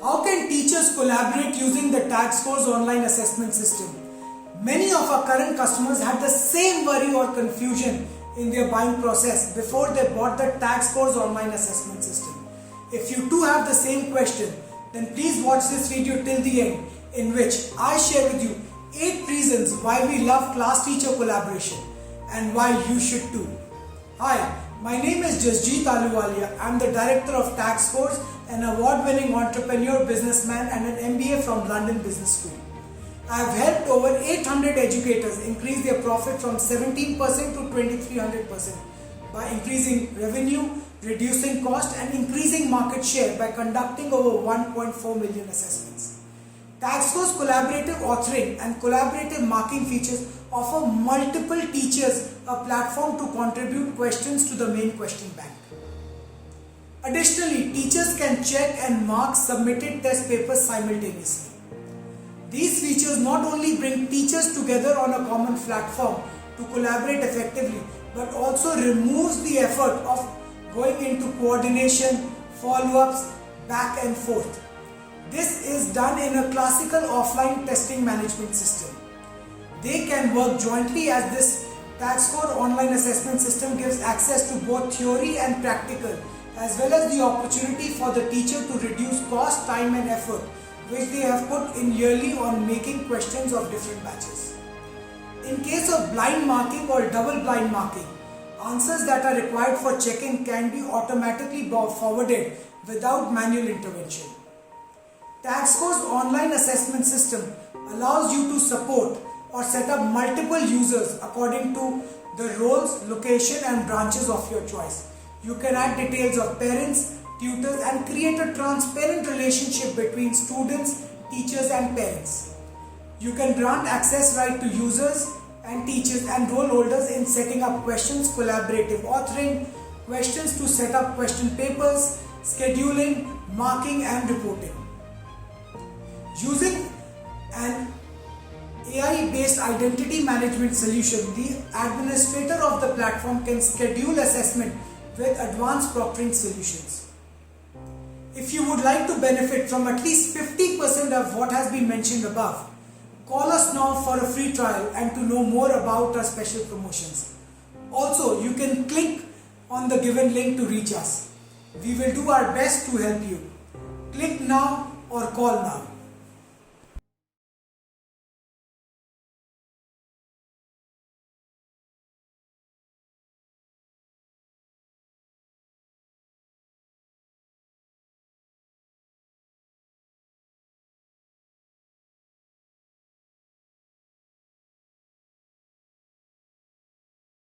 How can teachers collaborate using the Tag Scores online assessment system? Many of our current customers had the same worry or confusion in their buying process before they bought the Tag Scores online assessment system. If you too have the same question, then please watch this video till the end, in which I share with you 8 reasons why we love class-teacher collaboration and why you should too. Hi, my name is Jasjeet Ahluwalia. I am the director of Tag Scores, an award-winning entrepreneur, businessman and an MBA from London Business School. I have helped over 800 educators increase their profit from 17% to 2300% by increasing revenue, reducing cost and increasing market share by conducting over 1.4 million assessments. Tag Scores collaborative authoring and collaborative marking features offer multiple teachers a platform to contribute questions to the main question bank. Additionally, teachers can check and mark submitted test papers simultaneously. These features not only bring teachers together on a common platform to collaborate effectively, but also removes the effort of going into coordination, follow-ups, back and forth. This is done in a classical offline testing management system. They can work jointly as this Tag Score online assessment system gives access to both theory and practical, as well as the opportunity for the teacher to reduce cost, time and effort which they have put in yearly on making questions of different batches. In case of blind marking or double blind marking, answers that are required for checking can be automatically forwarded without manual intervention. Tag Scores online assessment system allows you to support or set up multiple users according to the roles, location and branches of your choice. You can add details of parents, tutors and create a transparent relationship between students, teachers and parents. You can grant access right to users and teachers and role holders in setting up questions, collaborative authoring, questions to set up question papers, scheduling, marking and reporting. Using an AI-based identity management solution, the administrator of the platform can schedule assessment with advanced proctoring solutions. If you would like to benefit from at least 50% of what has been mentioned above, call us now for a free trial and to know more about our special promotions. Also, you can click on the given link to reach us. We will do our best to help you. Click now or call now.